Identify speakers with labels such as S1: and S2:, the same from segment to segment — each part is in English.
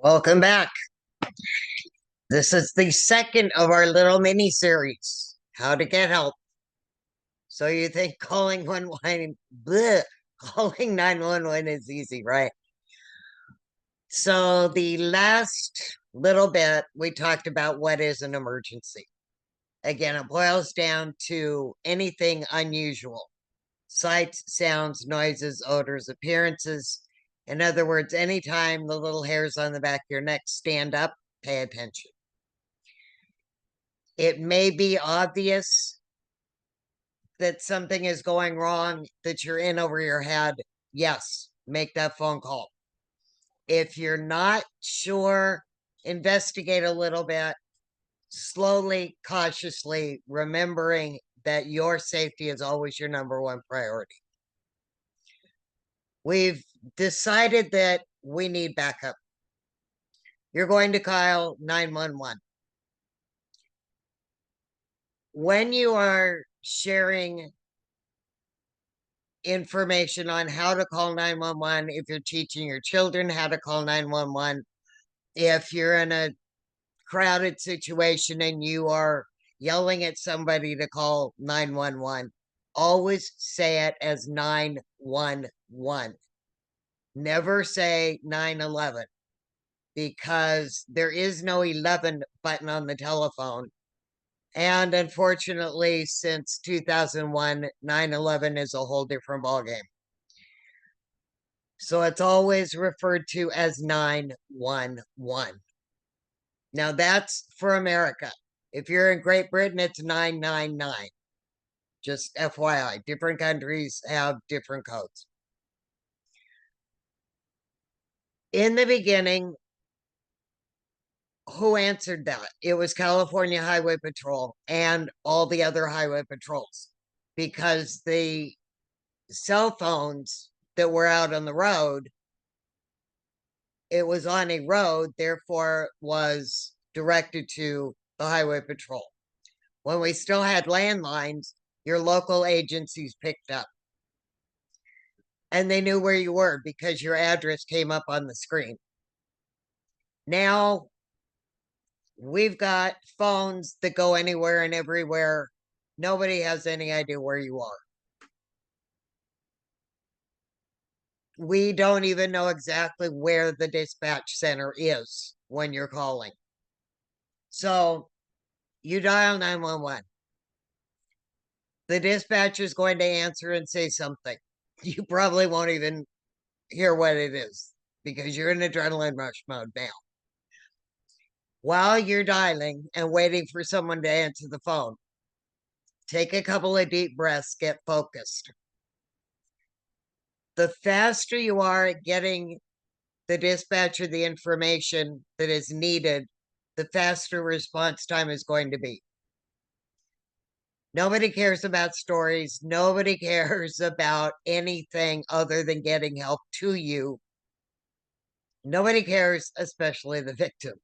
S1: Welcome back. This is the second of our little mini series, How to Get Help. So you think calling 111, bleh, calling 911 is easy, right? So the last little bit, we talked about what is an emergency. Again, it boils down to anything unusual. Sights, sounds, noises, odors, appearances. In other words, anytime the little hairs on the back of your neck stand up, pay attention. It may be obvious that something is going wrong, that you're in over your head. Yes, make that phone call. If you're not sure, investigate a little bit, slowly, cautiously, remembering that your safety is always your number one priority. We've decided that we need backup. You're going to call 911. When you are sharing information on how to call 911, if you're teaching your children how to call 911, if you're in a crowded situation and you are yelling at somebody to call 911, always say it as 911. Never say 911 because there is no 11 button on the telephone. And unfortunately, since 2001, 911 is a whole different ballgame. So it's always referred to as 911. Now that's for America. If you're in Great Britain, it's 999. Just FYI, different countries have different codes. In the beginning, who answered that? It was California Highway Patrol and all the other highway patrols because the cell phones that were out on the road, it was on a road, therefore was directed to the highway patrol. When we still had landlines, your local agencies picked up. And they knew where you were because your address came up on the screen. Now we've got phones that go anywhere and everywhere. Nobody has any idea where you are. We don't even know exactly where the dispatch center is when you're calling. So you dial 911. The dispatcher is going to answer and say something. You probably won't even hear what it is because you're in adrenaline rush mode now. While you're dialing and waiting for someone to answer the phone, take a couple of deep breaths, get focused. The faster you are at getting the dispatcher the information that is needed, the faster response time is going to be. Nobody cares about stories. Nobody cares about anything other than getting help to you. Nobody cares, especially the victim.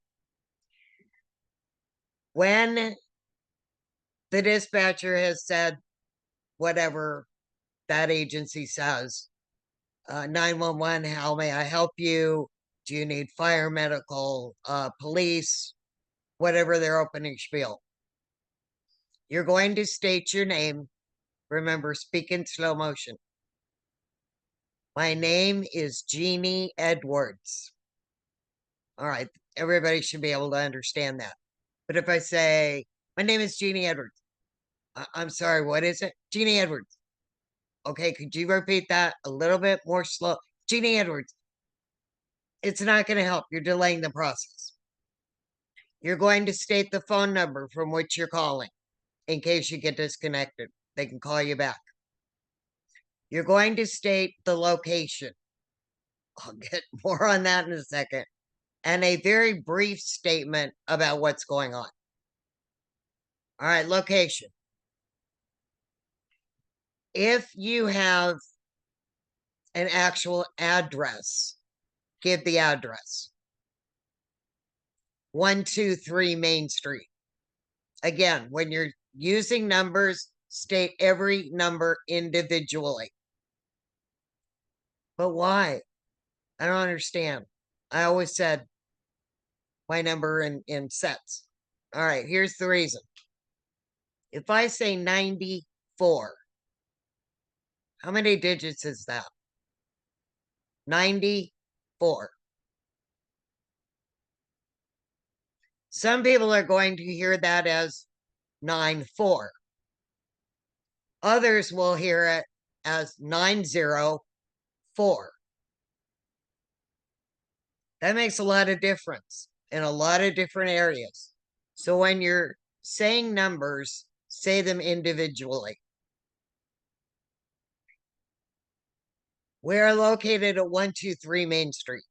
S1: When the dispatcher has said whatever that agency says, 911, how may I help you? Do you need fire, medical, police, whatever their opening spiel? You're going to state your name. Remember, speak in slow motion. My name is Jeannie Edwards. All right, everybody should be able to understand that. But if I say, my name is Jeannie Edwards, I'm sorry, what is it? Jeannie Edwards. Okay, could you repeat that a little bit more slow? Jeannie Edwards. It's not going to help. You're delaying the process. You're going to state the phone number from which you're calling in case you get disconnected. They can call you back. You're going to state the location. I'll get more on that in a second. And a very brief statement about what's going on. All right, location. If you have an actual address, give the address. 123 Main Street. Again, when you're using numbers, state every number individually. But why? I don't understand. I always said my number in sets. All right, here's the reason. If I say 94, how many digits is that? 94. Some people are going to hear that as 94. Others will hear it as 904. That makes a lot of difference in a lot of different areas. So when you're saying numbers, say them individually. We're located at 123 Main Street.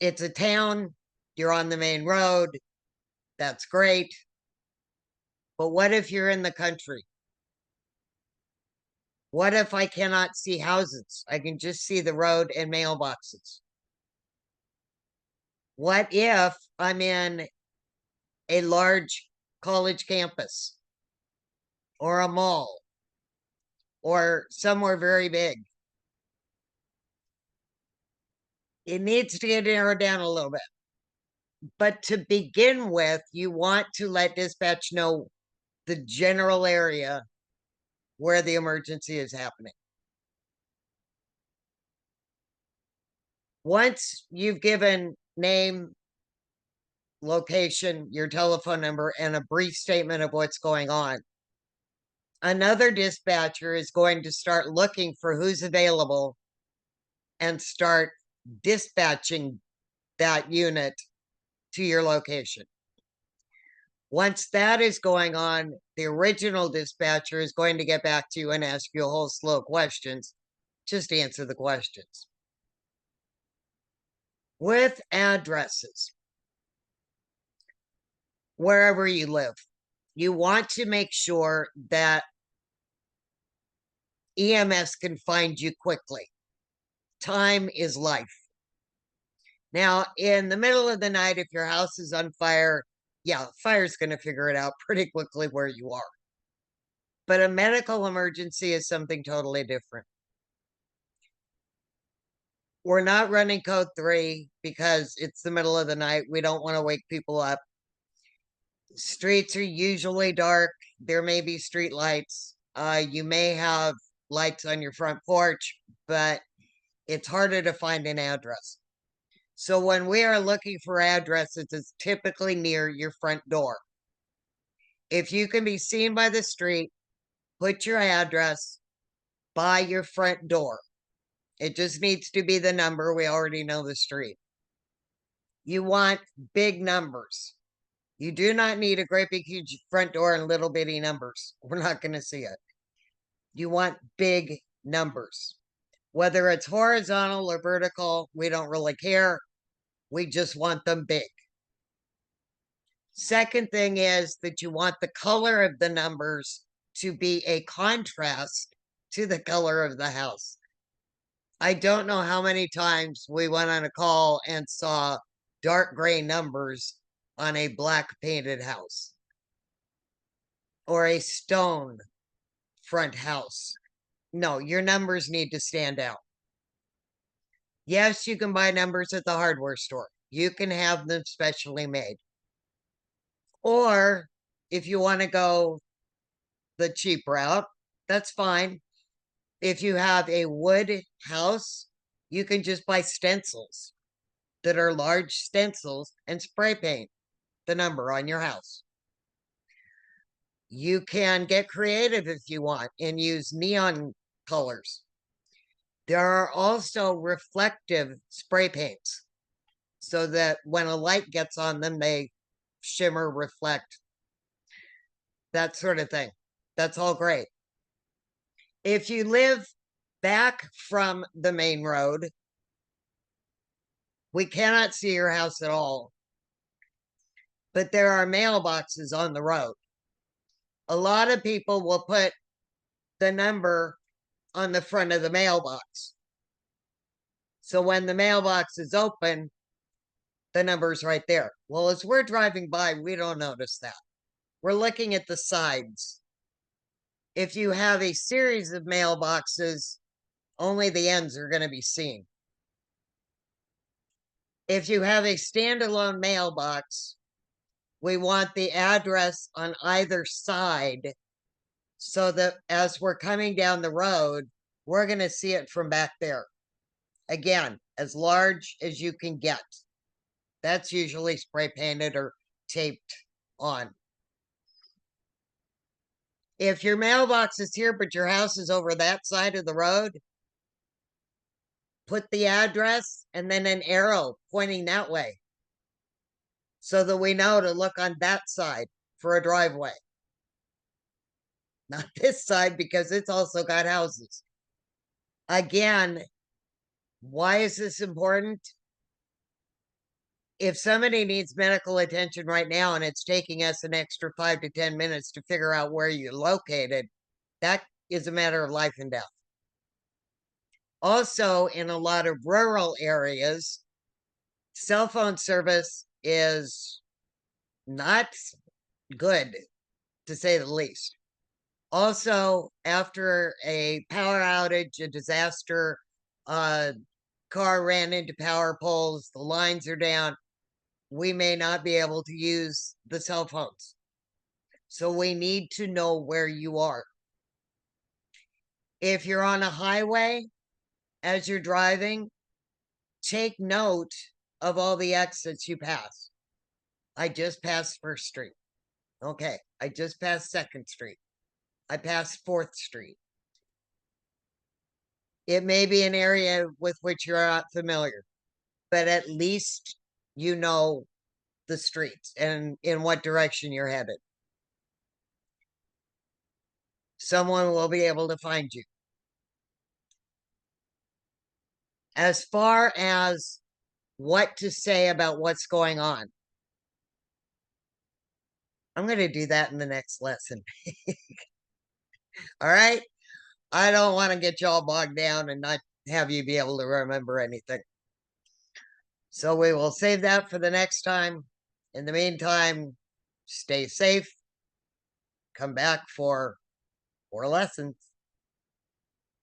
S1: It's a town. You're on the main road. That's great. But what if you're in the country? What if I cannot see houses? I can just see the road and mailboxes. What if I'm in a large college campus or a mall or somewhere very big? It needs to get narrowed down a little bit. But to begin with, you want to let dispatch know the general area where the emergency is happening. Once you've given name, location, your telephone number, and a brief statement of what's going on, another dispatcher is going to start looking for who's available and start dispatching that unit to your location. Once that is going on, the original dispatcher is going to get back to you and ask you a whole slew of questions. Just answer the questions. With addresses, wherever you live, you want to make sure that EMS can find you quickly. Time is life. Now, in the middle of the night, if your house is on fire, yeah, fire's going to figure it out pretty quickly where you are. But a medical emergency is something totally different. We're not running code 3 because it's the middle of the night. We don't want to wake people up. Streets are usually dark. There may be street lights. You may have lights on your front porch, but it's harder to find an address. So when we are looking for addresses, it's typically near your front door. If you can be seen by the street, put your address by your front door. It just needs to be the number. We already know the street. You want big numbers. You do not need a great big huge front door and little bitty numbers. We're not going to see it. You want big numbers. Whether it's horizontal or vertical, we don't really care. We just want them big. Second thing is that you want the color of the numbers to be a contrast to the color of the house. I don't know how many times we went on a call and saw dark gray numbers on a black painted house or a stone front house. No, your numbers need to stand out. Yes, you can buy numbers at the hardware store. You can have them specially made. Or if you want to go the cheap route, that's fine. If you have a wood house, you can just buy stencils that are large stencils and spray paint the number on your house. You can get creative if you want and use neon colors. There are also reflective spray paints so that when a light gets on them, they shimmer, reflect, that sort of thing. That's all great. If you live back from the main road, we cannot see your house at all, but there are mailboxes on the road. A lot of people will put the number on the front of the mailbox. So when the mailbox is open, the number's right there. Well, as we're driving by, we don't notice that. We're looking at the sides. If you have a series of mailboxes, only the ends are going to be seen. If you have a standalone mailbox, we want the address on either side so that as we're coming down the road, we're going to see it from back there. Again, as large as you can get. That's usually spray painted or taped on. If your mailbox is here, but your house is over that side of the road, put the address and then an arrow pointing that way so that we know to look on that side for a driveway. Not this side because it's also got houses. Again, why is this important? If somebody needs medical attention right now and it's taking us an extra 5 to 10 minutes to figure out where you're located, that is a matter of life and death. Also, in a lot of rural areas, cell phone service is not good, to say the least. Also, after a power outage, a disaster, car ran into power poles, the lines are down, we may not be able to use the cell phones. So we need to know where you are. If you're on a highway, as you're driving, take note of all the exits you pass. I just passed First Street. Okay, I just passed Second Street. I passed Fourth Street. It may be an area with which you're not familiar, but at least you know the streets and in what direction you're headed. Someone will be able to find you. As far as what to say about what's going on, I'm going to do that in the next lesson. All right. I don't want to get y'all bogged down and not have you be able to remember anything. So we will save that for the next time. In the meantime, stay safe. Come back for more lessons.